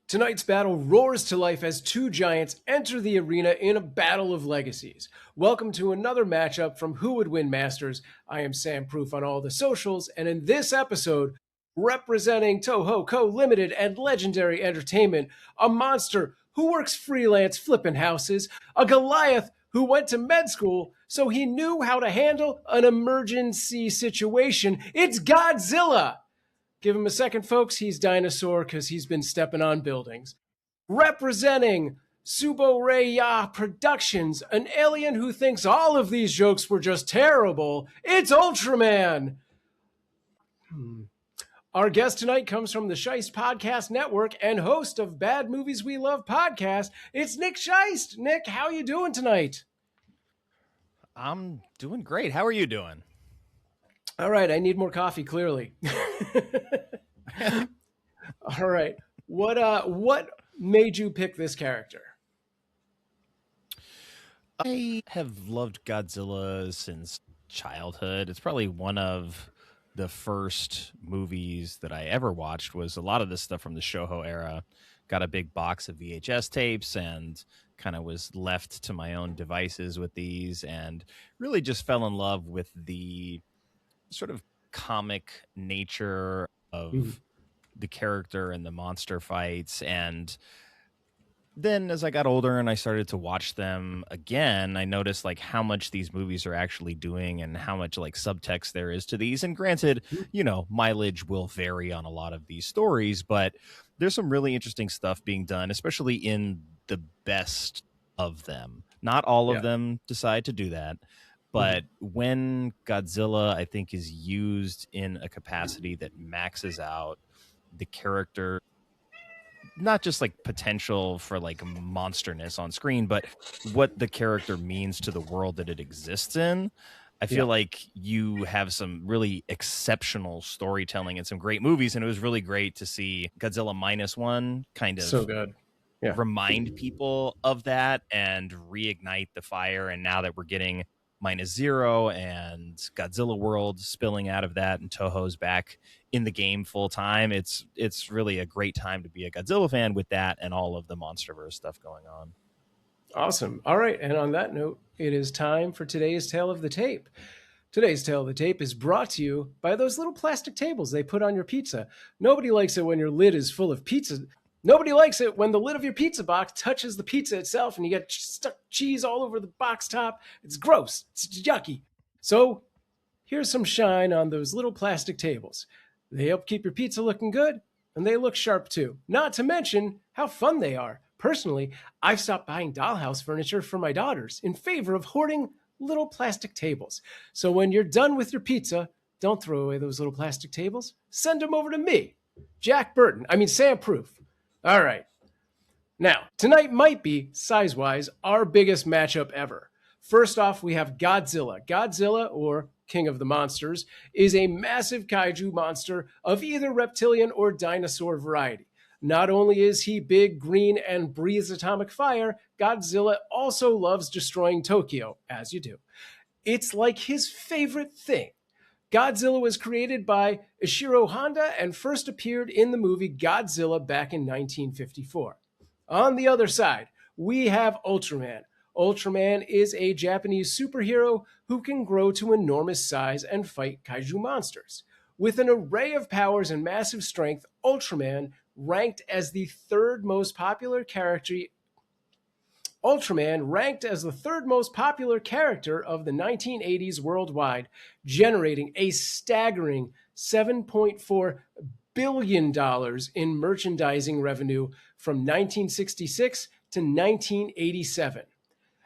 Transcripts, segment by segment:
Tonight's battle roars to life as two giants enter the arena in a battle of legacies. Welcome to another matchup from Who Would Win Masters. I am Sam Proof on all the socials, and in this episode, representing Toho Co. Limited and Legendary Entertainment, a monster who works freelance flipping houses, a Goliath who went to med school so he knew how to handle an emergency situation. It's Godzilla! Give him a second, folks. He's dinosaur because he's been stepping on buildings. Representing Subo Ray Ya Productions, an alien who thinks all of these jokes were just terrible, it's Ultraman. Our guest tonight comes from the Scheist Podcast Network and host of Bad Movies We Love podcast. It's Nick Scheist. Nick, how you doing tonight? I'm doing great. How are you doing? All right, I need more coffee, clearly. All right. What made you pick this character? I have loved Godzilla since childhood. It's probably one of the first movies that I ever watched. Was a lot of this stuff from the Shoujo era. Got a big box of VHS tapes and kind of was left to my own devices with these, and really just fell in love with the sort of comic nature of the character and the monster fights. And then as I got older and I started to watch them again, I noticed like how much these movies are actually doing and how much like subtext there is to these. And granted, you know, mileage will vary on a lot of these stories, but there's some really interesting stuff being done, especially in the best of them. Not all of them decide to do that. But when Godzilla, I think, is used in a capacity that maxes out the character, not just like potential for like monsterness on screen, but what the character means to the world that it exists in, I feel like you have some really exceptional storytelling and some great movies. And it was really great to see Godzilla -1 kind of so good. Remind people of that and reignite the fire. And now that we're getting -0 and Godzilla World spilling out of that, and Toho's back in the game full time, it's really a great time to be a Godzilla fan with that and all of the MonsterVerse stuff going on. Awesome. All right, and on that note, it is time for today's Tale of the Tape. Today's Tale of the Tape is brought to you by those little plastic tables they put on your pizza. Nobody likes it when your lid is full of pizza. Nobody likes it when the lid of your pizza box touches the pizza itself and you get stuck cheese all over the box top. It's gross. It's yucky. So here's some shine on those little plastic tables. They help keep your pizza looking good, and they look sharp too. Not to mention how fun they are. Personally, I've stopped buying dollhouse furniture for my daughters in favor of hoarding little plastic tables. So when you're done with your pizza, don't throw away those little plastic tables. Send them over to me, Sam Proof. All right. Now, tonight might be, size-wise, our biggest matchup ever. First off, we have Godzilla. Godzilla, or King of the Monsters, is a massive kaiju monster of either reptilian or dinosaur variety. Not only is he big, green, and breathes atomic fire, Godzilla also loves destroying Tokyo, as you do. It's like his favorite thing. Godzilla was created by Ishiro Honda and first appeared in the movie Godzilla back in 1954. On the other side, we have Ultraman. Ultraman is a Japanese superhero who can grow to enormous size and fight kaiju monsters. With an array of powers and massive strength, Ultraman ranked as the third most popular character of the 1980s worldwide, generating a staggering $7.4 billion in merchandising revenue from 1966 to 1987.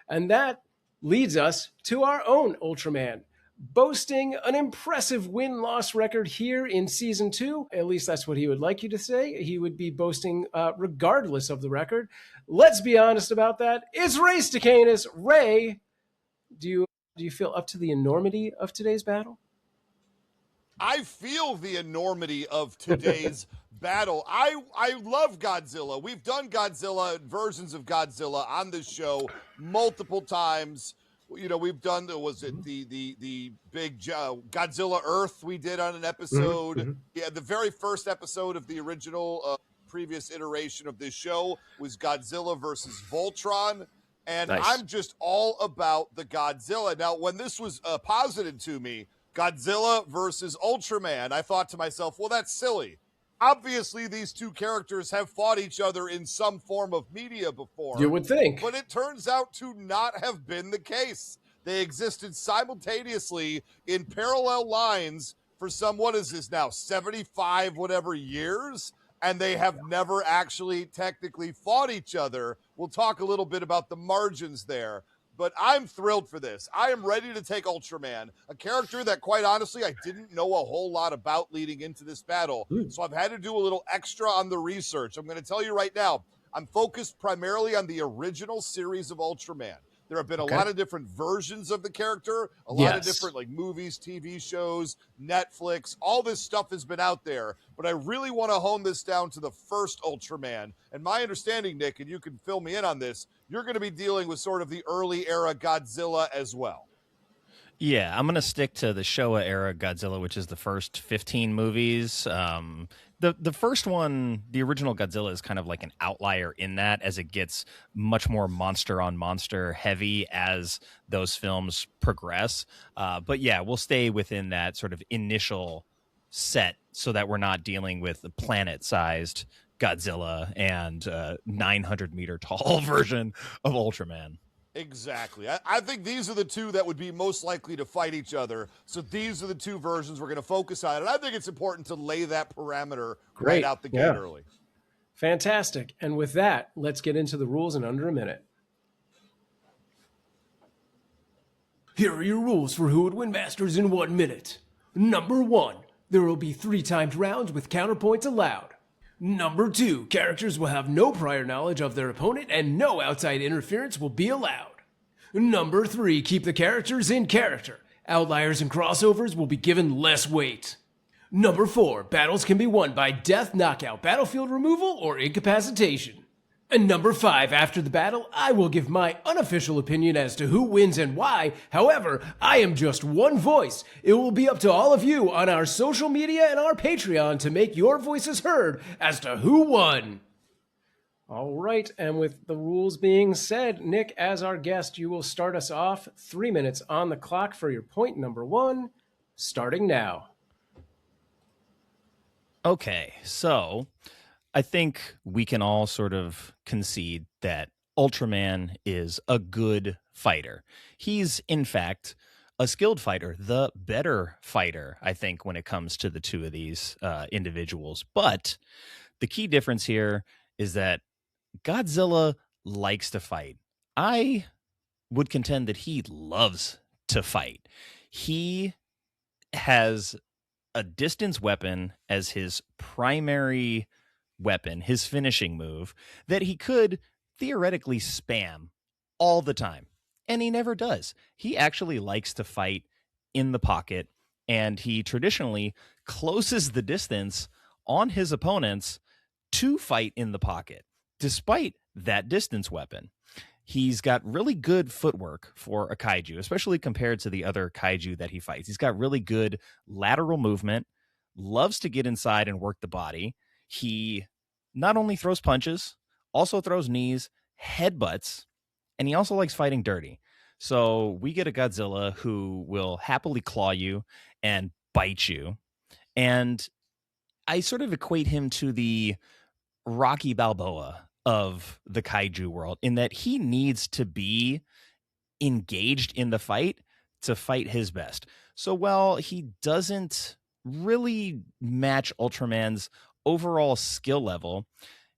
And that leads us to our own Ultraman, boasting an impressive win-loss record here in Season 2. At least that's what he would like you to say. He would be boasting regardless of the record. Let's be honest about that. It's Ray Stakenas. Ray, do you feel up to the enormity of today's battle? I feel the enormity of today's battle. I love Godzilla. We've done Godzilla, versions of Godzilla on this show multiple times. You know, we've done, was it the big Godzilla Earth we did on an episode? Yeah, the very first episode of the original previous iteration of this show was Godzilla versus Voltron. And Nice. I'm just all about the Godzilla. Now, when this was posited to me, Godzilla versus Ultraman, I thought to myself, well, that's silly. Obviously, these two characters have fought each other in some form of media before. You would think. But it turns out to not have been the case. They existed simultaneously in parallel lines for some, what is this now, 75 whatever years? And they have never actually technically fought each other. We'll talk a little bit about the margins there. But I'm thrilled for this. I am ready to take Ultraman, a character that, quite honestly, I didn't know a whole lot about leading into this battle. So I've had to do a little extra on the research. I'm going to tell you right now, I'm focused primarily on the original series of Ultraman. There have been a lot of different versions of the character, a lot of different like movies, TV shows, Netflix, all this stuff has been out there. But I really want to hone this down to the first Ultraman. And my understanding, Nick, and you can fill me in on this, you're going to be dealing with sort of the early era Godzilla as well. Yeah, I'm going to stick to the Showa era Godzilla, which is the first 15 movies. The first one, the original Godzilla, is kind of like an outlier in that, as it gets much more monster on monster heavy as those films progress. But yeah, we'll stay within that sort of initial set so that we're not dealing with the planet-sized Godzilla and 900-meter tall version of Ultraman. Exactly. I think these are the two that would be most likely to fight each other. So these are the two versions we're going to focus on. And I think it's important to lay that parameter right out the gate early. Fantastic. And with that, let's get into the rules in under a minute. Here are your rules for Who Would Win Masters in 1 minute. Number 1, there will be 3 timed rounds with counterpoints allowed. Number 2, characters will have no prior knowledge of their opponent and no outside interference will be allowed. Number 3, keep the characters in character. Outliers and crossovers will be given less weight. Number 4, battles can be won by death, knockout, battlefield removal, or incapacitation. And number 5, after the battle, I will give my unofficial opinion as to who wins and why. However, I am just one voice. It will be up to all of you on our social media and our Patreon to make your voices heard as to who won. All right, and with the rules being said, Nick, as our guest, you will start us off. 3 minutes on the clock for your point number 1, starting now. Okay, so I think we can all sort of concede that Ultraman is a good fighter. He's, in fact, a skilled fighter, the better fighter, I think, when it comes to the two of these individuals. But the key difference here is that Godzilla likes to fight. I would contend that he loves to fight. He has a distance weapon as his primary weapon, his finishing move, that he could theoretically spam all the time. And he never does. He actually likes to fight in the pocket, and he traditionally closes the distance on his opponents to fight in the pocket, despite that distance weapon. He's got really good footwork for a kaiju, especially compared to the other kaiju that he fights. He's got really good lateral movement, loves to get inside and work the body. He not only throws punches, also throws knees, headbutts, and he also likes fighting dirty. So we get a Godzilla who will happily claw you and bite you. And I sort of equate him to the Rocky Balboa of the kaiju world, in that he needs to be engaged in the fight to fight his best. So while he doesn't really match Ultraman's overall skill level,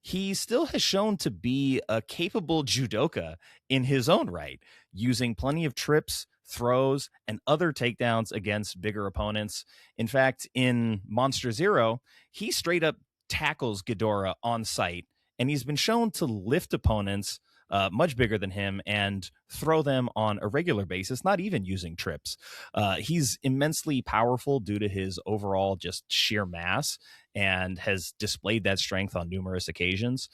he still has shown to be a capable judoka in his own right, using plenty of trips, throws, and other takedowns against bigger opponents. In fact, in Monster Zero, he straight up tackles Ghidorah on sight, and he's been shown to lift opponents much bigger than him and throw them on a regular basis, not even using trips. He's immensely powerful due to his overall just sheer mass, and has displayed that strength on numerous occasions.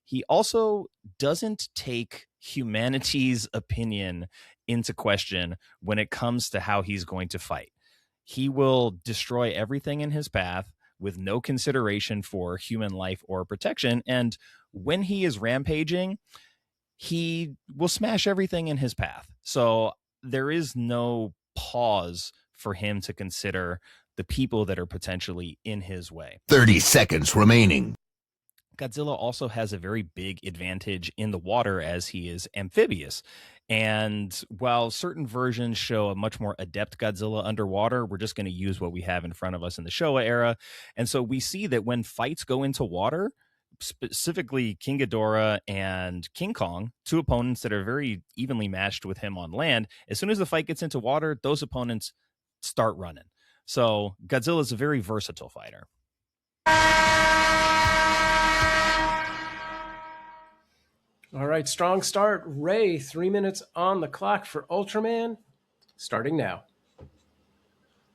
He also doesn't take humanity's opinion into question when it comes to how he's going to fight. He will destroy everything in his path with no consideration for human life or protection. And when he is rampaging, he will smash everything in his path. So there is no pause for him to consider the people that are potentially in his way. 30 seconds remaining. Godzilla also has a very big advantage in the water as he is amphibious. And while certain versions show a much more adept Godzilla underwater, we're just going to use what we have in front of us in the Showa era. And so we see that when fights go into water, specifically King Ghidorah and King Kong, two opponents that are very evenly matched with him on land, as soon as the fight gets into water, those opponents start running. So Godzilla is a very versatile fighter. All right, strong start. Ray, 3 minutes on the clock for Ultraman, starting now.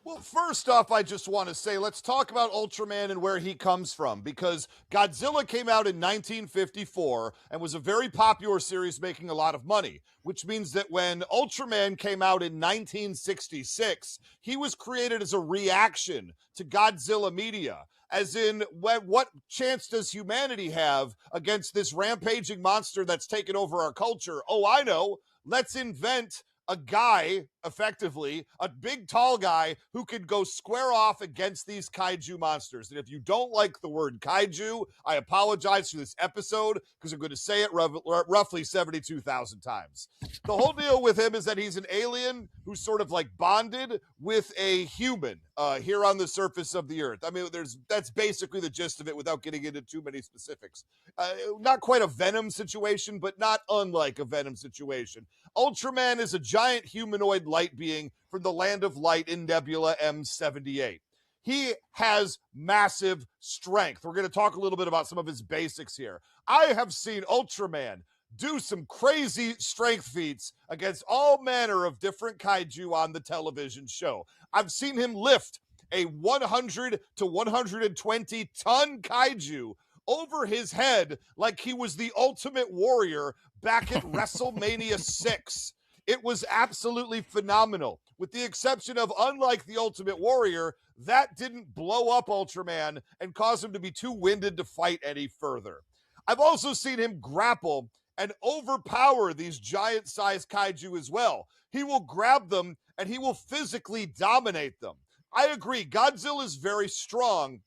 Well, first off, I just want to say, let's talk about Ultraman and where he comes from, because Godzilla came out in 1954 and was a very popular series making a lot of money, which means that when Ultraman came out in 1966, he was created as a reaction to Godzilla media. As in, what chance does humanity have against this rampaging monster that's taken over our culture? Oh, I know. Let's invent a guy, effectively, a big, tall guy who could go square off against these kaiju monsters. And if you don't like the word kaiju, I apologize for this episode because I'm going to say it roughly 72,000 times. The whole deal with him is that he's an alien who's sort of like bonded with a human here on the surface of the earth. I mean, that's basically the gist of it without getting into too many specifics. Not quite a Venom situation, but not unlike a Venom situation. Ultraman is a giant humanoid light being from the land of light in Nebula M78. He has massive strength. We're going to talk a little bit about some of his basics here. I have seen Ultraman do some crazy strength feats against all manner of different kaiju on the television show. I've seen him lift a 100 to 120 ton kaiju over his head like he was the Ultimate Warrior back at WrestleMania 6. It was absolutely phenomenal, with the exception of, unlike the Ultimate Warrior, that didn't blow up Ultraman and cause him to be too winded to fight any further. I've also seen him grapple and overpower these giant-sized kaiju as well. He will grab them and he will physically dominate them. I agree, Godzilla is very strong,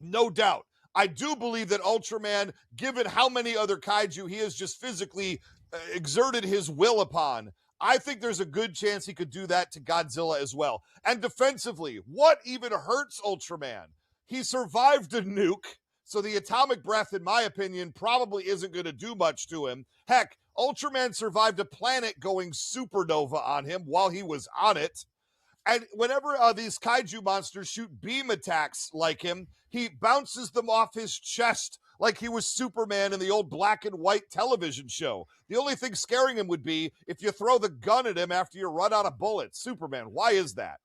no doubt. I do believe that Ultraman, given how many other kaiju he has just physically exerted his will upon, I think there's a good chance he could do that to Godzilla as well. And defensively, what even hurts Ultraman? He survived a nuke, so the atomic breath, in my opinion, probably isn't going to do much to him. Heck, Ultraman survived a planet going supernova on him while he was on it. And whenever these kaiju monsters shoot beam attacks like him, he bounces them off his chest like he was Superman in the old black and white television show. The only thing scaring him would be if you throw the gun at him after you run out of bullets. Superman, why is that?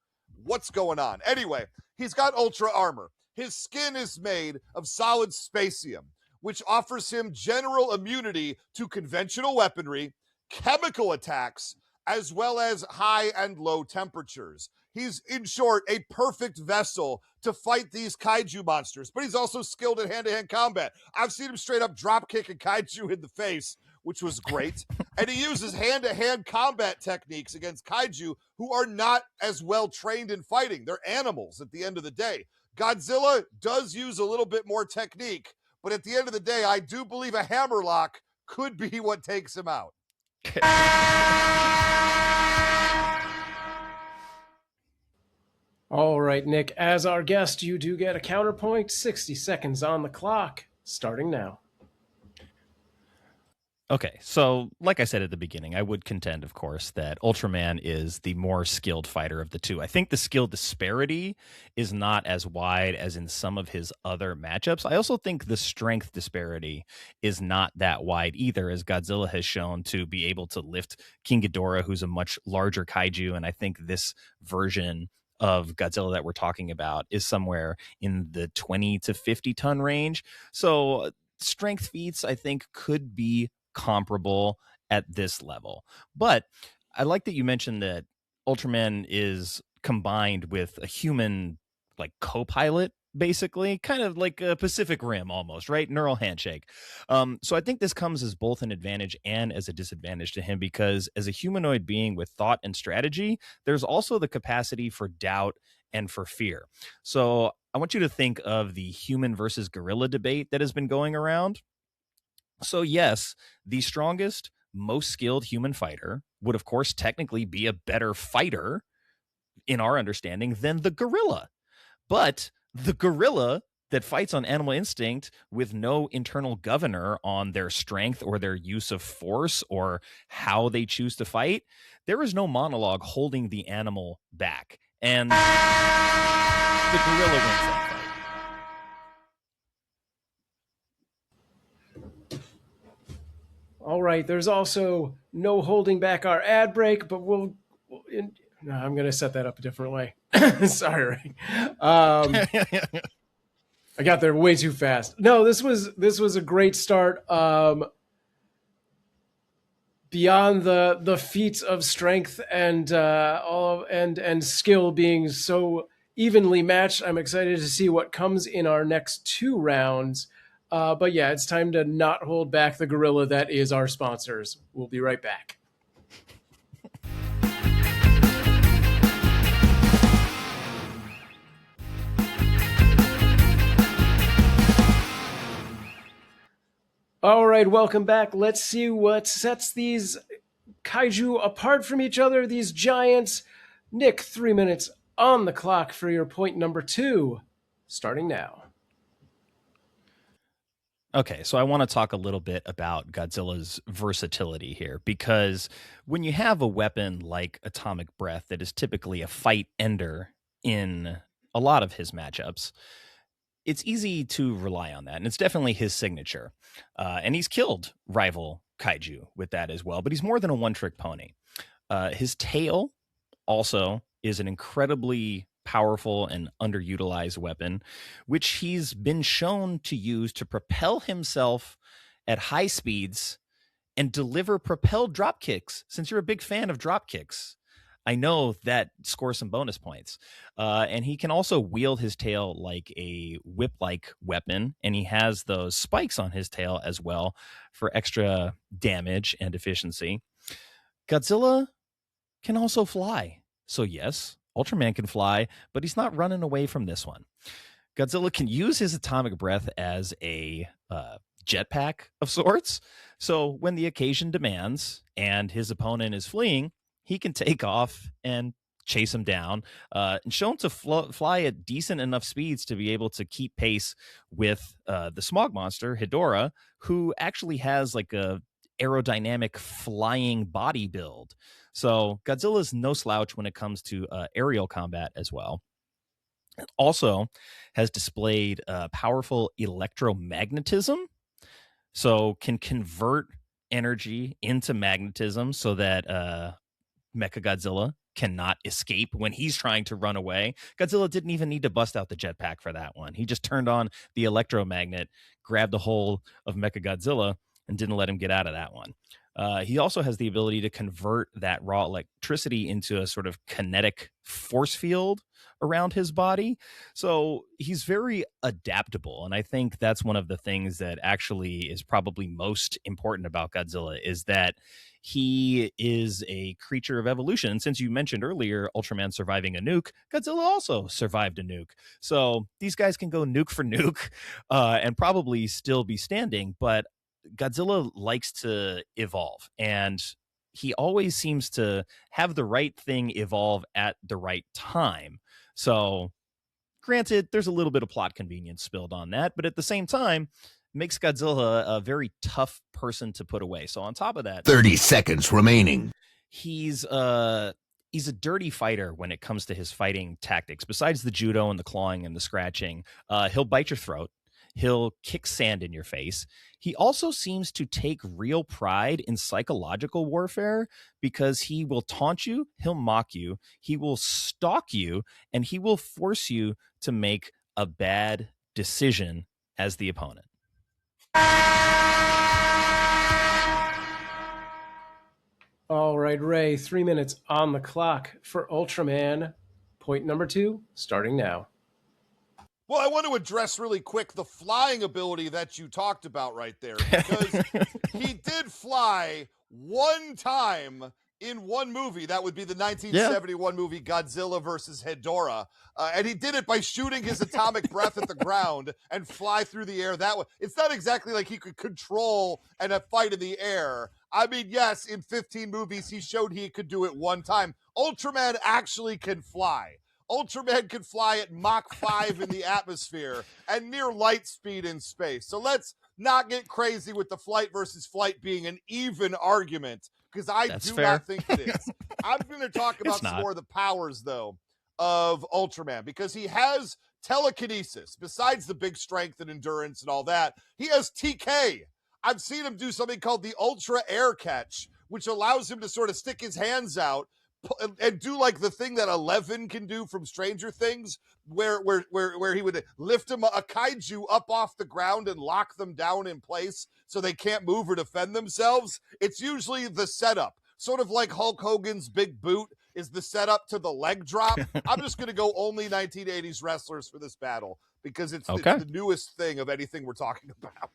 What's going on? Anyway, he's got ultra armor. His skin is made of solid spacium, which offers him general immunity to conventional weaponry, chemical attacks, as well as high and low temperatures. He's, in short, a perfect vessel to fight these kaiju monsters, but he's also skilled in hand-to-hand combat. I've seen him straight up drop kick a kaiju in the face, which was great. And he uses hand-to-hand combat techniques against kaiju who are not as well trained in fighting. They're animals at the end of the day. Godzilla does use a little bit more technique, but at the end of the day, I do believe a hammerlock could be what takes him out. All right, Nick, as our guest, you do get a counterpoint. 60 seconds on the clock, starting now. Okay, so like I said at the beginning, I would contend, of course, that Ultraman is the more skilled fighter of the two. I think the skill disparity is not as wide as in some of his other matchups. I also think the strength disparity is not that wide either, as Godzilla has shown to be able to lift King Ghidorah, who's a much larger kaiju, and I think this version of Godzilla that we're talking about is somewhere in the 20 to 50 ton range. So strength feats, I think, could be comparable at this level. But I like that you mentioned that Ultraman is combined with a human like co-pilot basically, kind of like a Pacific Rim almost, right? Neural handshake. So I think this comes as both an advantage and as a disadvantage to him, because as a humanoid being with thought and strategy, there's also the capacity for doubt and for fear. So I want you to think of the human versus gorilla debate that has been going around. So yes, the strongest, most skilled human fighter would, of course, technically be a better fighter in our understanding than the gorilla. But the gorilla that fights on animal instinct with no internal governor on their strength or their use of force or how they choose to fight, there is no monologue holding the animal back. And the gorilla wins that fight. All right. There's also no holding back our ad break, but no, I'm going to set that up a different way. Sorry. I got there way too fast. No, this was a great start. Beyond the feats of strength and and skill being so evenly matched, I'm excited to see what comes in our next 2 rounds. But yeah, it's time to not hold back the gorilla that is our sponsors. We'll be right back. All right, welcome back. Let's see what sets these kaiju apart from each other, these giants. Nick, 3 minutes on the clock for your point number 2, starting now. Okay, so I want to talk a little bit about Godzilla's versatility here, because when you have a weapon like atomic breath that is typically a fight ender in a lot of his matchups, it's easy to rely on that, and it's definitely his signature. And he's killed rival kaiju with that as well, but he's more than a one-trick pony. His tail also is an incredibly powerful and underutilized weapon, which he's been shown to use to propel himself at high speeds and deliver propelled drop kicks. Since you're a big fan of drop kicks, I know that scores some bonus points. And he can also wield his tail like a whip-like weapon, and he has those spikes on his tail as well for extra damage and efficiency. Godzilla can also fly. So yes, Ultraman can fly, but he's not running away from this one. Godzilla can use his atomic breath as a jetpack of sorts. So when the occasion demands and his opponent is fleeing, he can take off and chase him down, and show him to fly at decent enough speeds to be able to keep pace with the smog monster, Hedorah, who actually has like a aerodynamic flying body build. So Godzilla's no slouch when it comes to aerial combat as well. It also has displayed powerful electromagnetism, so can convert energy into magnetism so that Mechagodzilla cannot escape when he's trying to run away. Godzilla didn't even need to bust out the jetpack for that one. He just turned on the electromagnet, grabbed a hold of Mechagodzilla, and didn't let him get out of that one. He also has the ability to convert that raw electricity into a sort of kinetic force field around his body. So he's very adaptable. And I think that's one of the things that actually is probably most important about Godzilla, is that he is a creature of evolution. And since you mentioned earlier Ultraman surviving a nuke, Godzilla also survived a nuke. So these guys can go nuke for nuke and probably still be standing. But Godzilla likes to evolve, and he always seems to have the right thing evolve at the right time. So granted, there's a little bit of plot convenience spilled on that, but at the same time, makes Godzilla a very tough person to put away. So on top of that, 30 seconds remaining. He's a dirty fighter when it comes to his fighting tactics. Besides the judo and the clawing and the scratching, he'll bite your throat. He'll kick sand in your face. He also seems to take real pride in psychological warfare, because he will taunt you, he'll mock you, he will stalk you, and he will force you to make a bad decision as the opponent. All right, Ray, 3 minutes on the clock for Ultraman. Point number 2, starting now. Well, I want to address really quick the flying ability that you talked about right there, because he did fly one time in one movie. That would be the 1971 movie Godzilla versus Hedorah. And he did it by shooting his atomic breath at the ground and fly through the air that way. It's not exactly like he could control and a fight in the air. I mean, yes, in 15 movies, he showed he could do it one time. Ultraman actually can fly. Ultraman can fly at Mach 5 in the atmosphere and near light speed in space. So let's not get crazy with the flight versus flight being an even argument, because I do not think it is. I'm going to talk about some more of the powers, though, of Ultraman, because he has telekinesis. Besides the big strength and endurance and all that, he has TK. I've seen him do something called the Ultra Air Catch, which allows him to sort of stick his hands out and do like the thing that Eleven can do from Stranger Things, where he would lift a kaiju up off the ground and lock them down in place so they can't move or defend themselves. It's usually the setup, sort of like Hulk Hogan's big boot is the setup to the leg drop. I'm just going to go only 1980s wrestlers for this battle, because it's the newest thing of anything we're talking about.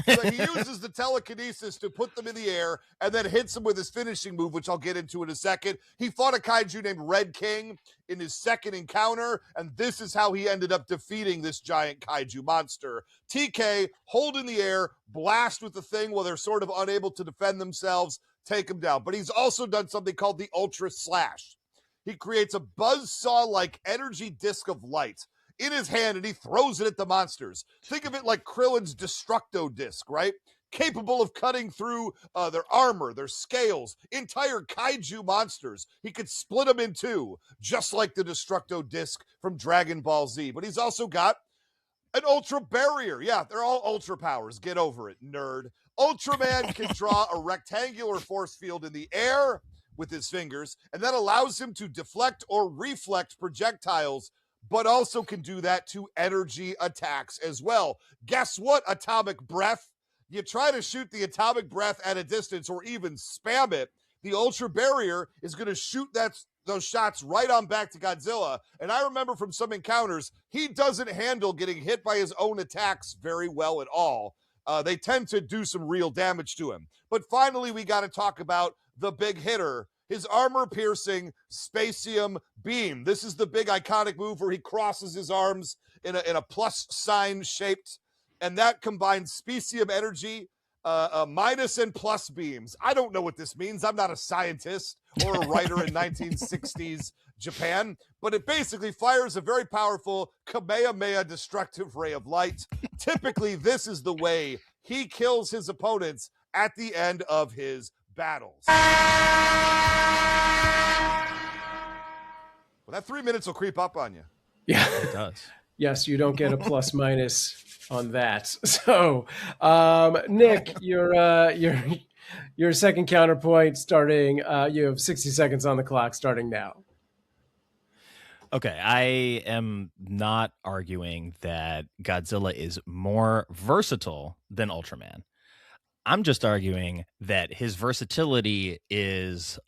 So he uses the telekinesis to put them in the air and then hits them with his finishing move, which I'll get into in a second. He fought a kaiju named Red King in his second encounter, and this is how he ended up defeating this giant kaiju monster. TK, hold in the air, blast with the thing while they're sort of unable to defend themselves, take them down. But he's also done something called the Ultra Slash. He creates a buzzsaw-like energy disc of light in his hand, and he throws it at the monsters. Think of it like Krillin's Destructo Disc, right? Capable of cutting through their armor, their scales, entire kaiju monsters. He could split them in two, just like the Destructo Disc from Dragon Ball Z. But he's also got an Ultra Barrier. Yeah, they're all Ultra powers. Get over it, nerd. Ultraman can draw a rectangular force field in the air with his fingers, and that allows him to deflect or reflect projectiles, but also can do that to energy attacks as well. Guess what, Atomic Breath? You try to shoot the Atomic Breath at a distance or even spam it, the Ultra Barrier is going to shoot those shots right on back to Godzilla. And I remember from some encounters, he doesn't handle getting hit by his own attacks very well at all. They tend to do some real damage to him. But finally, we got to talk about the big hitter, his armor-piercing Spacium Beam. This is the big iconic move where he crosses his arms in a plus sign shaped, and that combines Spacium energy, minus and plus beams. I don't know what this means. I'm not a scientist or a writer in 1960s Japan, but it basically fires a very powerful Kamehameha destructive ray of light. Typically, this is the way he kills his opponents at the end of his battles. Well, that 3 minutes will creep up on you. Yeah, it does. Yes, you don't get a plus minus on that. So, Nick, your second counterpoint starting. You have 60 seconds on the clock starting now. Okay, I am not arguing that Godzilla is more versatile than Ultraman. I'm just arguing that his versatility is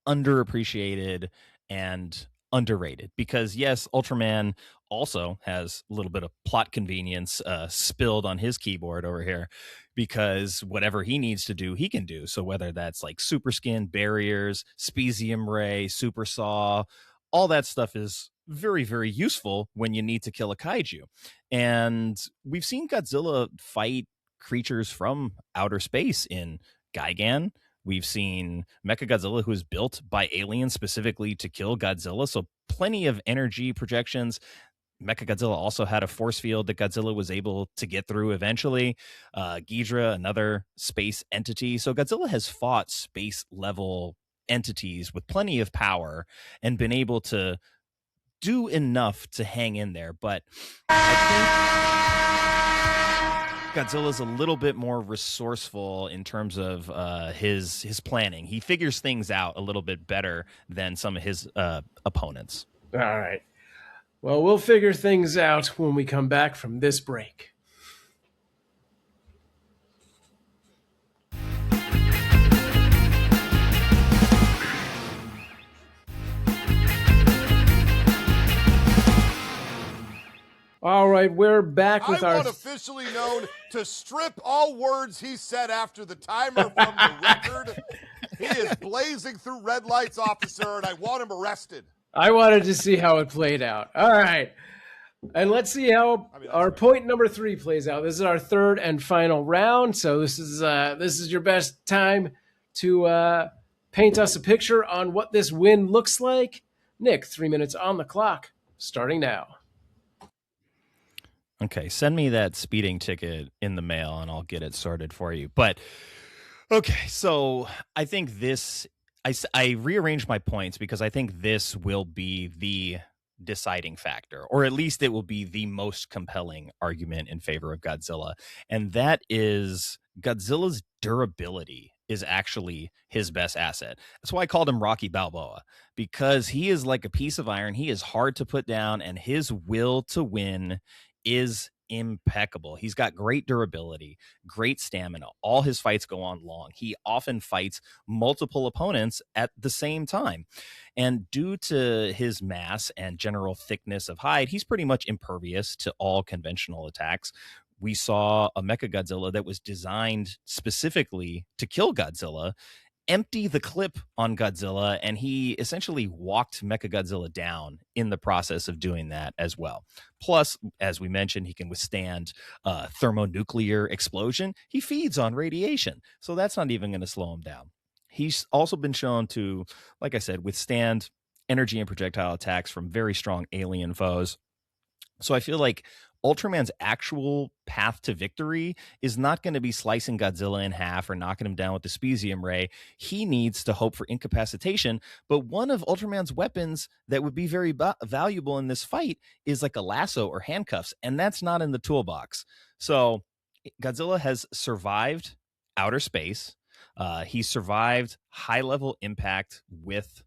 underappreciated and underrated, because yes, Ultraman also has a little bit of plot convenience spilled on his keyboard over here, because whatever he needs to do, he can do. So whether that's like super skin, barriers, Spacium ray, super saw, all that stuff is very, very useful when you need to kill a kaiju. And we've seen Godzilla fight creatures from outer space in Gigan. We've seen Mechagodzilla, who is built by aliens specifically to kill Godzilla. So plenty of energy projections. Mechagodzilla also had a force field that Godzilla was able to get through eventually. Ghidra, another space entity. So Godzilla has fought space level entities with plenty of power and been able to do enough to hang in there. But I think Godzilla's a little bit more resourceful in terms of his planning. He figures things out a little bit better than some of his opponents. All right. Well, we'll figure things out when we come back from this break. All right, we're back with I our... want officially known to strip all words he said after the timer from the record. He is blazing through red lights, officer, and I want him arrested. I wanted to see how it played out. All right. And let's see how our point number 3 plays out. This is our third and final round. So this is your best time to paint us a picture on what this win looks like. Nick, 3 minutes on the clock, starting now. Okay, send me that speeding ticket in the mail and I'll get it sorted for you. But okay, so I think this, I rearranged my points because I think this will be the deciding factor, or at least it will be the most compelling argument in favor of Godzilla. And that is Godzilla's durability is actually his best asset. That's why I called him Rocky Balboa, because he is like a piece of iron. He is hard to put down, and his will to win is impeccable. He's got great durability, great stamina. All his fights go on long. He often fights multiple opponents at the same time. And due to his mass and general thickness of hide, he's pretty much impervious to all conventional attacks. We saw a Mechagodzilla that was designed specifically to kill Godzilla empty the clip on Godzilla, and he essentially walked Mechagodzilla down in the process of doing that as well. Plus, as we mentioned, he can withstand thermonuclear explosion. He feeds on radiation, so that's not even going to slow him down. He's also been shown to, like I said, withstand energy and projectile attacks from very strong alien foes. So I feel like Ultraman's actual path to victory is not going to be slicing Godzilla in half or knocking him down with the Specium Ray. He needs to hope for incapacitation. But one of Ultraman's weapons that would be very valuable in this fight is like a lasso or handcuffs, and that's not in the toolbox. So Godzilla has survived outer space. He survived high-level impact with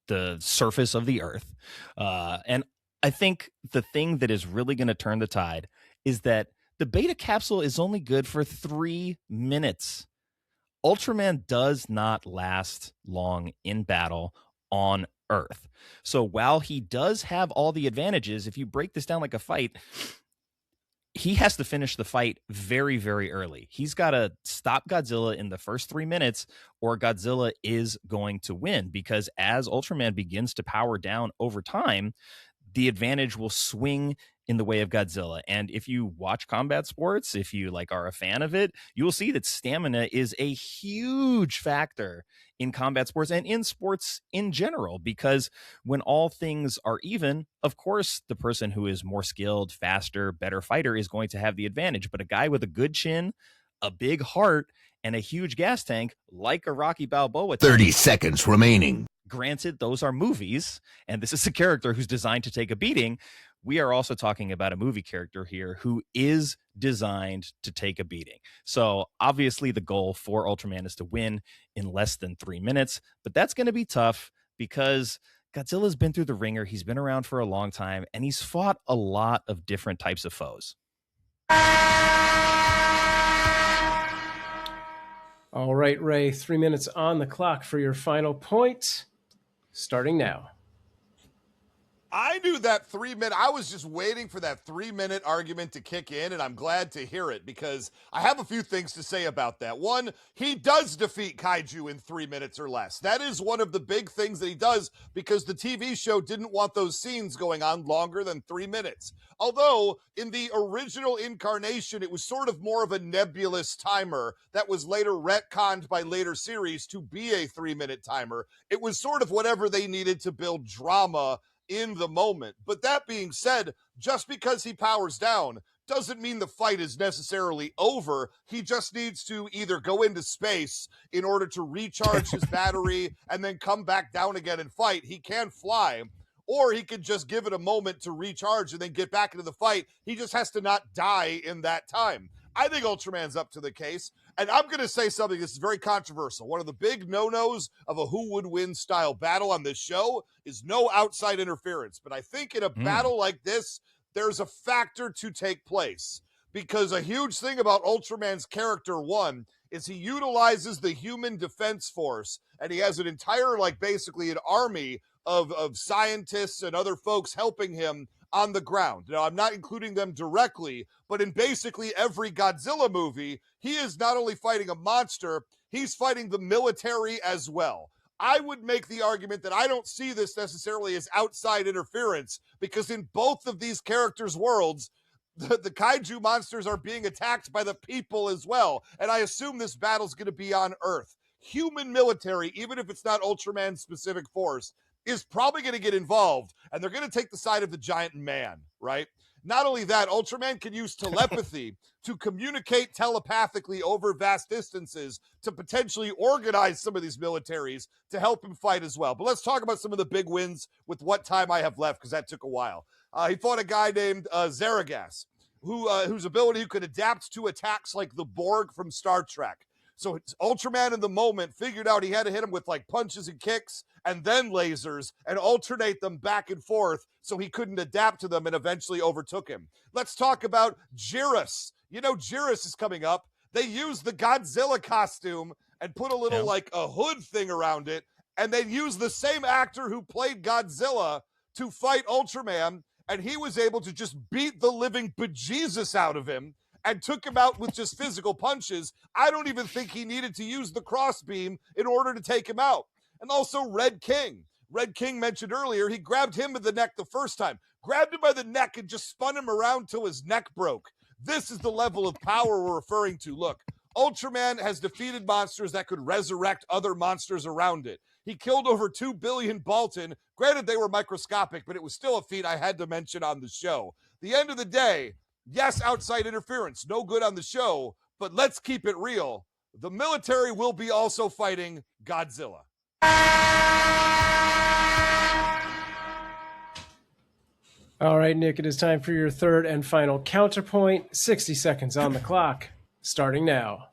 the surface of the Earth. And I think the thing that is really going to turn the tide is that the beta capsule is only good for 3 minutes. Ultraman does not last long in battle on Earth. So while he does have all the advantages, if you break this down like a fight, he has to finish the fight very, very early. He's got to stop Godzilla in the first 3 minutes, or Godzilla is going to win, because as Ultraman begins to power down over time, the advantage will swing in the way of Godzilla. And if you watch combat sports, if you are a fan of it, you will see that stamina is a huge factor in combat sports and in sports in general, because when all things are even, of course, the person who is more skilled, faster, better fighter is going to have the advantage. But a guy with a good chin, a big heart, and a huge gas tank, like a Rocky Balboa, 30 seconds remaining. Granted, those are movies, and this is a character who's designed to take a beating. We are also talking about a movie character here who is designed to take a beating. So obviously the goal for Ultraman is to win in less than 3 minutes, but that's going to be tough because Godzilla's been through the ringer. He's been around for a long time, and he's fought a lot of different types of foes. All right, Ray, 3 minutes on the clock for your final point. Starting now. I knew that 3 minute. I was just waiting for that 3 minute argument to kick in, and I'm glad to hear it because I have a few things to say about that. One, he does defeat kaiju in 3 minutes or less. That is one of the big things that he does because the TV show didn't want those scenes going on longer than 3 minutes. Although in the original incarnation, it was sort of more of a nebulous timer that was later retconned by later series to be a 3 minute timer. It was sort of whatever they needed to build drama in the moment. But that being said, just because he powers down doesn't mean the fight is necessarily over. He just needs to either go into space in order to recharge his battery and then come back down again and fight. He can fly, or he could just give it a moment to recharge and then get back into the fight. He just has to not die in that time. I think Ultraman's up to the case, and I'm going to say something that's very controversial. One of the big no-nos of a who would win style battle on this show is no outside interference. But I think in a battle like this, there's a factor to take place, because a huge thing about Ultraman's character, one, is he utilizes the human defense force, and he has an entire, basically an army of scientists and other folks helping him on the ground. Now, I'm not including them directly, but in basically every Godzilla movie, he is not only fighting a monster, he's fighting the military as well. I would make the argument that I don't see this necessarily as outside interference, because in both of these characters' worlds, the kaiju monsters are being attacked by the people as well. And I assume this battle's going to be on Earth. Human military, even if it's not Ultraman's specific force, is probably going to get involved, and they're going to take the side of the giant man, right? Not only that, Ultraman can use telepathy to communicate telepathically over vast distances to potentially organize some of these militaries to help him fight as well. But let's talk about some of the big wins with what time I have left, because that took a while. He fought a guy named Zaragas, whose ability could adapt to attacks like the Borg from Star Trek. So Ultraman in the moment figured out he had to hit him with like punches and kicks and then lasers and alternate them back and forth so he couldn't adapt to them, and eventually overtook him. Let's talk about Jiris. You know, Jiris is coming up. They used the Godzilla costume and put a little like a hood thing around it, and they used the same actor who played Godzilla to fight Ultraman, and he was able to just beat the living bejesus out of him and took him out with just physical punches. I don't even think he needed to use the crossbeam in order to take him out. And also Red King. Red King mentioned earlier, he grabbed him in the neck the first time, grabbed him by the neck and just spun him around till his neck broke. This is the level of power we're referring to. Look, Ultraman has defeated monsters that could resurrect other monsters around it. He killed over 2 billion Balton. Granted, they were microscopic, but it was still a feat I had to mention on the show. The end of the day, yes, outside interference, no good on the show, but let's keep it real. The military will be also fighting Godzilla. All right, Nick, it is time for your third and final counterpoint. 60 seconds on the clock, starting now.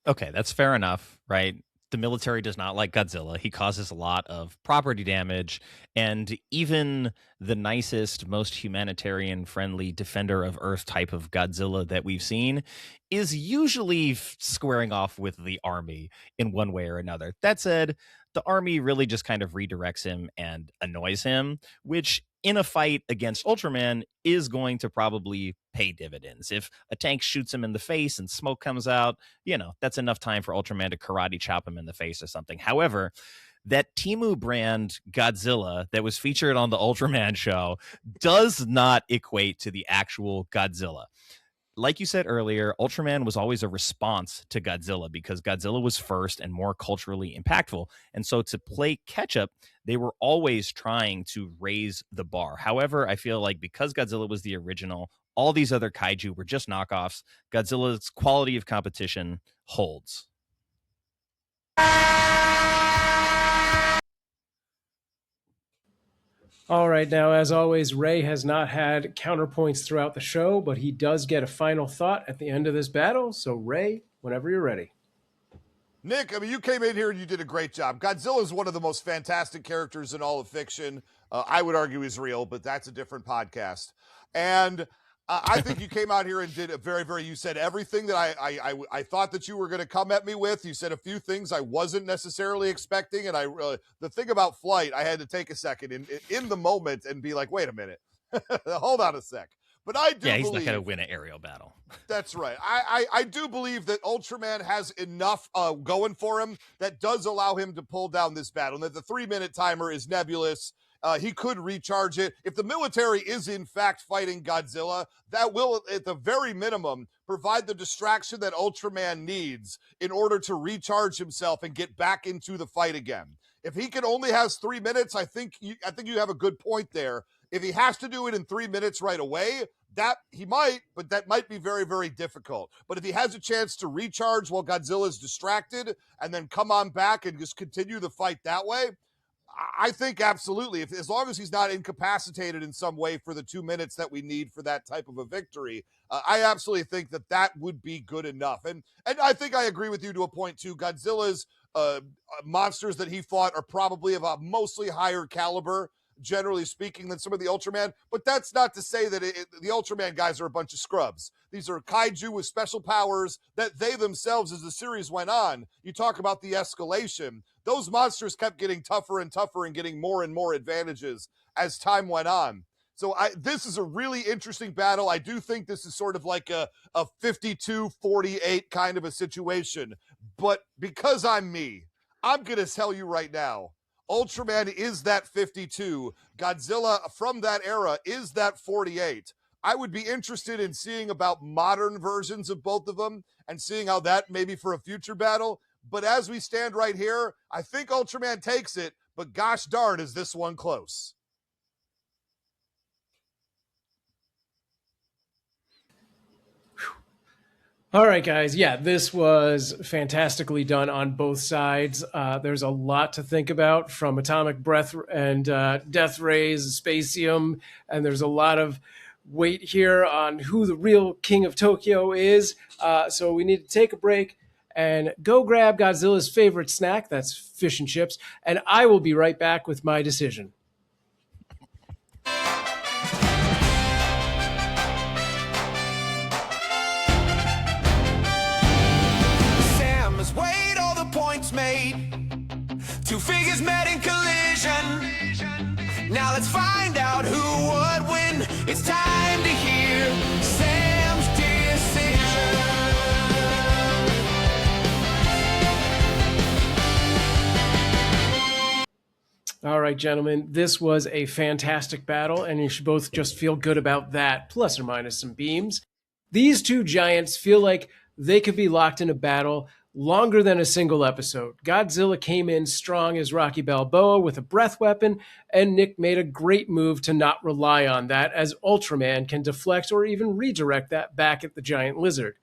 Okay, that's fair enough, right? The military does not like Godzilla. He causes a lot of property damage, and even the nicest, most humanitarian-friendly defender of Earth type of Godzilla that we've seen is usually squaring off with the army in one way or another. That said, the army really just kind of redirects him and annoys him, which in a fight against Ultraman is going to probably pay dividends. If a tank shoots him in the face and smoke comes out, you know, that's enough time for Ultraman to karate chop him in the face or something. However, that Temu brand Godzilla that was featured on the Ultraman show does not equate to the actual Godzilla. Like you said earlier, Ultraman was always a response to Godzilla because Godzilla was first and more culturally impactful. And so to play catch up, they were always trying to raise the bar. However, I feel like because Godzilla was the original, all these other kaiju were just knockoffs. Godzilla's quality of competition holds. All right, now, as always, Ray has not had counterpoints throughout the show, but he does get a final thought at the end of this battle. So, Ray, whenever you're ready. Nick, I mean, you came in here and you did a great job. Godzilla is one of the most fantastic characters in all of fiction. I would argue he's real, but that's a different podcast. And I think you came out here and did you said everything that I thought that you were going to come at me with. You said a few things I wasn't necessarily expecting. And the thing about flight, I had to take a second in the moment and be like, wait a minute, hold on a sec. But I do he's believe, not going to win an aerial battle. That's right. I do believe that Ultraman has enough going for him that does allow him to pull down this battle. And that the 3-minute timer is nebulous. He could recharge it. If the military is in fact fighting Godzilla, that will, at the very minimum, provide the distraction that Ultraman needs in order to recharge himself and get back into the fight again. If he only has 3 minutes, I think you have a good point there. If he has to do it in 3 minutes right away, that he might, but that might be very, very difficult. But if he has a chance to recharge while Godzilla is distracted and then come on back and just continue the fight that way, I think absolutely. As long as he's not incapacitated in some way for the 2 minutes that we need for that type of a victory, I absolutely think that would be good enough. And I think I agree with you to a point too. Godzilla's monsters that he fought are probably of a mostly higher caliber, generally speaking, than some of the Ultraman. But that's not to say that the Ultraman guys are a bunch of scrubs. These are kaiju with special powers that they themselves, as the series went on, you talk about the escalation. those monsters kept getting tougher and tougher and getting more and more advantages as time went on. So this is a really interesting battle. I do think this is sort of like a 52-48 kind of a situation. But because I'm me, I'm going to tell you right now, Ultraman is that 52. Godzilla from that era is that 48. I would be interested in seeing about modern versions of both of them and seeing how that maybe for a future battle. But as we stand right here, I think Ultraman takes it, but gosh darn, is this one close. All right, guys. Yeah, this was fantastically done on both sides. There's a lot to think about from atomic breath and death rays, spacium, and there's a lot of weight here on who the real king of Tokyo is. So we need to take a break and go grab Godzilla's favorite snack. That's fish and chips. And I will be right back with my decision. Weighed all the points made. Two figures met in collision. Now let's find out who would win. It's time to hear Sam's decision. All right, gentlemen, this was a fantastic battle, and you should both just feel good about that, plus or minus some beams. These two giants feel like they could be locked in a battle longer than a single episode. Godzilla came in strong as Rocky Balboa with a breath weapon, and Nick made a great move to not rely on that, as Ultraman can deflect or even redirect that back at the giant lizard.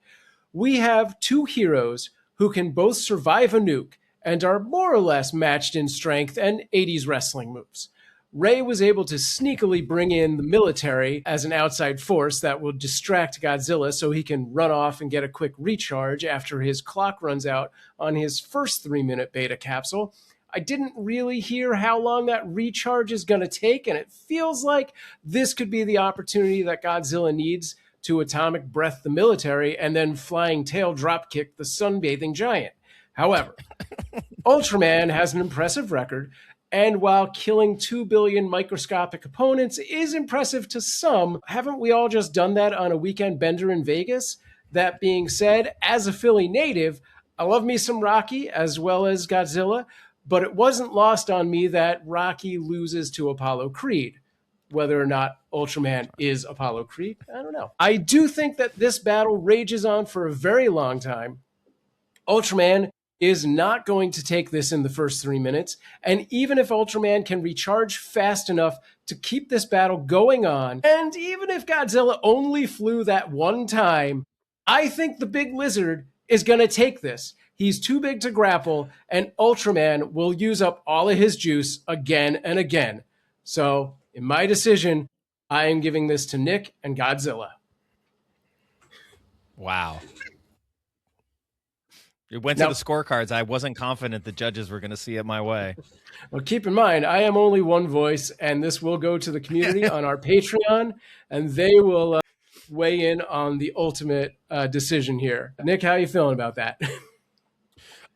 We have two heroes who can both survive a nuke and are more or less matched in strength and 80s wrestling moves. Ray was able to sneakily bring in the military as an outside force that will distract Godzilla so he can run off and get a quick recharge after his clock runs out on his first 3-minute beta capsule. I didn't really hear how long that recharge is going to take, and it feels like this could be the opportunity that Godzilla needs to atomic breath the military and then flying tail dropkick the sunbathing giant. However, Ultraman has an impressive record, and while killing 2 billion microscopic opponents is impressive to some, haven't we all just done that on a weekend bender in Vegas? That being said, as a Philly native, I love me some Rocky as well as Godzilla, but it wasn't lost on me that Rocky loses to Apollo Creed. Whether or not Ultraman is Apollo Creed, I don't know. I do think that this battle rages on for a very long time. Ultraman is not going to take this in the first 3 minutes. And even if Ultraman can recharge fast enough to keep this battle going on, and even if Godzilla only flew that one time, I think the big lizard is going to take this. He's too big to grapple, and Ultraman will use up all of his juice again and again. So, in my decision, I am giving this to Nick and Godzilla. Wow. It went to the scorecards. I wasn't confident the judges were going to see it my way. Well, keep in mind, I am only one voice, and this will go to the community on our Patreon, and they will weigh in on the ultimate decision here. Nick, how are you feeling about that?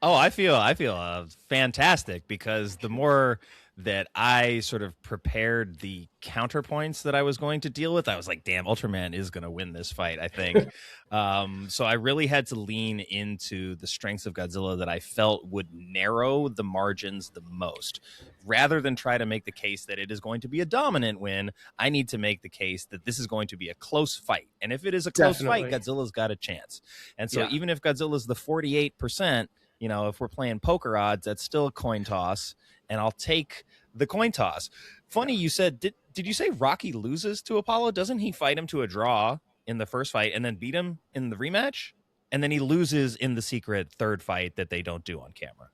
Oh, I feel fantastic, because the more that I sort of prepared the counterpoints that I was going to deal with, I was like, damn, Ultraman is going to win this fight, I think. So I really had to lean into the strengths of Godzilla that I felt would narrow the margins the most. Rather than try to make the case that it is going to be a dominant win, I need to make the case that this is going to be a close fight. And if it is a close fight, Godzilla's got a chance. And so even if Godzilla's the 48%, you know, if we're playing poker odds, that's still a coin toss, and I'll take the coin toss. Funny, you said, did you say Rocky loses to Apollo? Doesn't he fight him to a draw in the first fight and then beat him in the rematch? And then he loses in the secret third fight that they don't do on camera.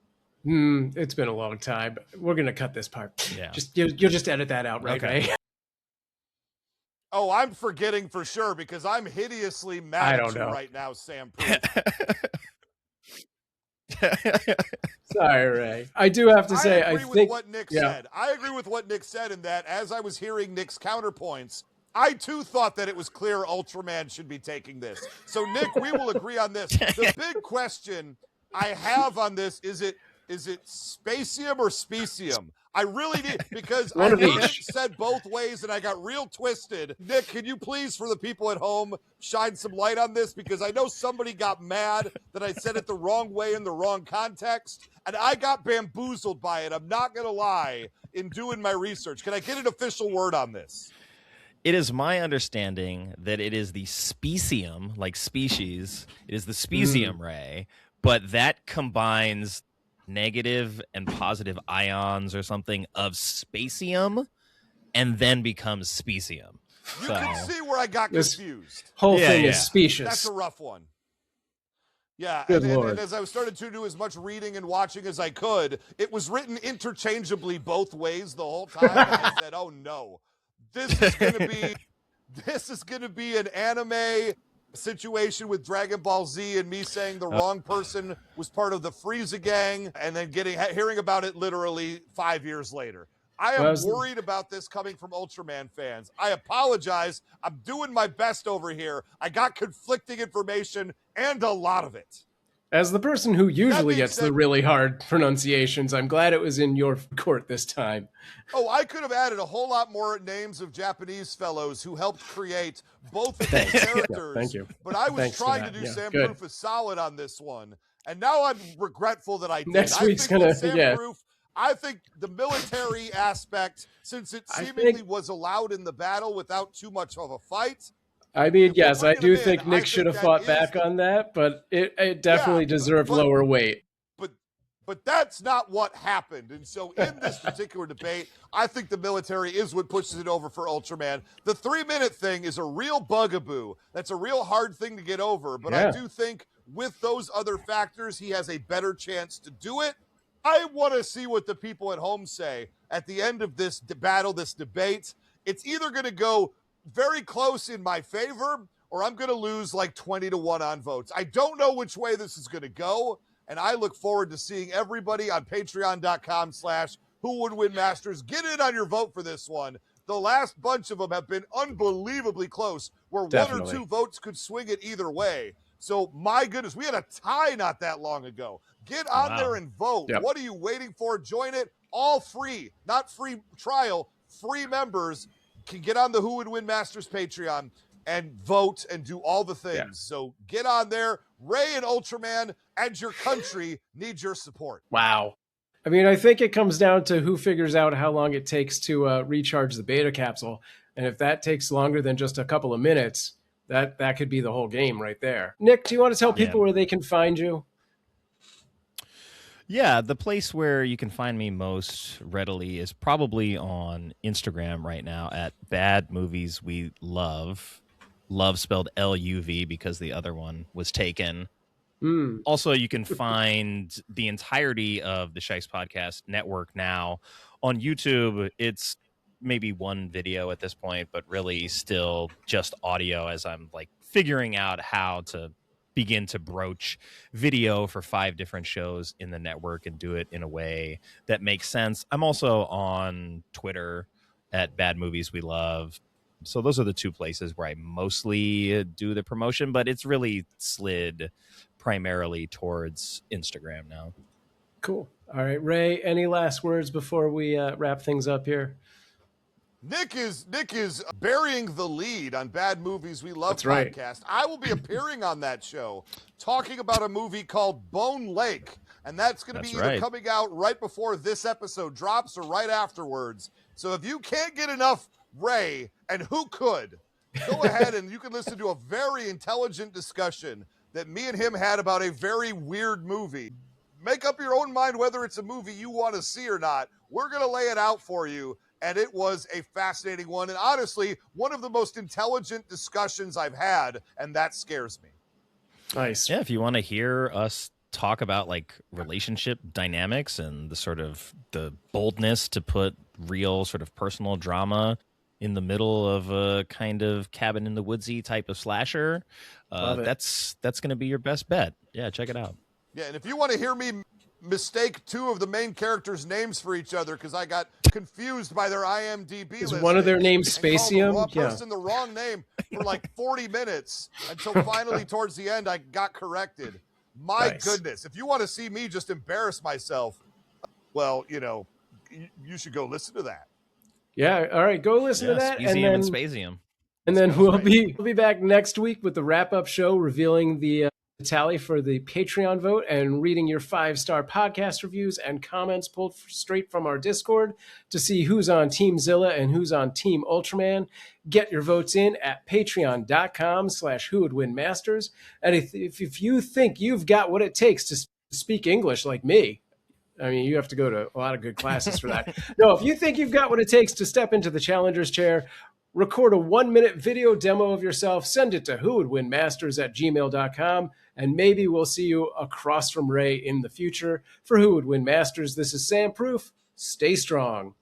It's been a long time. We're going to cut this part. Yeah. You'll just edit that out, right? Okay. Ray? Oh, I'm forgetting for sure because I'm hideously mad at you right now, Sam. Sorry, Ray. I do have to say, I agree with what Nick said. I agree with what Nick said in that as I was hearing Nick's counterpoints, I too thought that it was clear Ultraman should be taking this. So, Nick, we will agree on this. The big question I have on this is Is it spacium or specium? I really need, because One I of heard it each. said both ways and I got real twisted. Nick, can you please, for the people at home, shine some light on this? Because I know somebody got mad that I said it the wrong way in the wrong context, and I got bamboozled by it. I'm not going to lie in doing my research. Can I get an official word on this? It is my understanding that it is the specium, like species. It is the specium ray, but that combines negative and positive ions or something of spacium and then becomes specium. You can see where I got This confused. whole Yeah, thing yeah. is specious. That's a rough one. Yeah, Good and Lord. as I started to do as much reading and watching as I could, it was written interchangeably both ways the whole time. And I said, "Oh no, this is going to be an anime situation with Dragon Ball Z and me saying the wrong person was part of the Frieza gang, and then hearing about it literally 5 years later." I am worried about this coming from Ultraman fans. I apologize. I'm doing my best over here. I got conflicting information and a lot of it. As the person who usually being gets the said- really hard pronunciations, I'm glad it was in your court this time. Oh, I could have added a whole lot more names of Japanese fellows who helped create both of these characters. Thank you. But I was Thanks for trying that. to do Yeah, Sam good. Proof a solid on this one. And now I'm regretful that I did. Next I week's think gonna- with Sam yeah. Proof, I think the military aspect, since it I seemingly think- was allowed in the battle without too much of a fight. I mean, If we're yes, I bringing do him in, think I Nick think should have that fought is back the- on that, but it definitely deserved but- lower weight. But that's not what happened. And so in this particular debate, I think the military is what pushes it over for Ultraman. The 3-minute thing is a real bugaboo. That's a real hard thing to get over. But I Yeah. do think with those other factors, he has a better chance to do it. I want to see what the people at home say at the end of this battle, this debate. It's either going to go very close in my favor, or I'm going to lose like 20-1 on votes. I don't know which way this is going to go. And I look forward to seeing everybody on patreon.com/who-would-win-masters. Get in on your vote for this one. The last bunch of them have been unbelievably close, where Definitely. 1 or 2 votes could swing it either way. So, my goodness, we had a tie not that long ago. Get on there and vote. Yep. What are you waiting for? Join it. All free, not free trial. Free members can get on the Who Would Win Masters Patreon and vote and do all the things. Yeah. So get on there. Ray and Ultraman and your country need your support. Wow. I mean, I think it comes down to who figures out how long it takes to recharge the beta capsule. And if that takes longer than just a couple of minutes, that could be the whole game right there. Nick, do you want to tell people where they can find you? Yeah, the place where you can find me most readily is probably on Instagram right now at Bad Movies We Love. Love spelled L-U-V because the other one was taken. Also, you can find the entirety of the Shice Podcast Network now on YouTube. It's maybe one video at this point, but really still just audio as I'm like figuring out how to begin to broach video for 5 different shows in the network and do it in a way that makes sense. I'm also on Twitter at Bad Movies We Love. So those are the 2 places where I mostly do the promotion, but it's really slid primarily towards Instagram now. Cool. All right, Ray, any last words before we wrap things up here? Nick is burying the lead on Bad Movies We Love That's right. podcast. I will be appearing on that show talking about a movie called Bone Lake. And that's going to be That's either right. coming out right before this episode drops or right afterwards. So if you can't get enough Ray, and who could, go ahead and you can listen to a very intelligent discussion that me and him had about a very weird movie. Make up your own mind whether it's a movie you want to see or not. We're going to lay it out for you. And it was a fascinating one. And honestly, one of the most intelligent discussions I've had. And that scares me. Nice. Yeah, if you want to hear us talk about like relationship dynamics and the sort of the boldness to put real sort of personal drama in the middle of a kind of cabin in the woodsy type of slasher, Love it. that's going to be your best bet. Yeah, check it out. Yeah, and if you want to hear me mistake 2 of the main characters' names for each other because I got confused by their IMDb Is list. one of their names and called the Spacium? wrong Yeah. person the wrong name for like 40 minutes until finally towards the end I got corrected. My Nice. goodness. If you want to see me just embarrass myself, well, you should go listen to that. Yeah. All right. Go listen to that. Spezium and Spazium. And then That's we'll right. be back next week with the wrap-up show revealing the tally for the Patreon vote and reading your 5-star podcast reviews and comments pulled straight from our Discord to see who's on Team Zilla and who's on Team Ultraman. Get your votes in at patreon.com/whowouldwinmasters. And if you think you've got what it takes to speak English like me, I mean, you have to go to a lot of good classes for that. No, if you think you've got what it takes to step into the challenger's chair, record a 1-minute video demo of yourself, send it to whowouldwinmasters@gmail.com, and maybe we'll see you across from Ray in the future. For Who Would Win Masters, this is Sam Proof. Stay strong.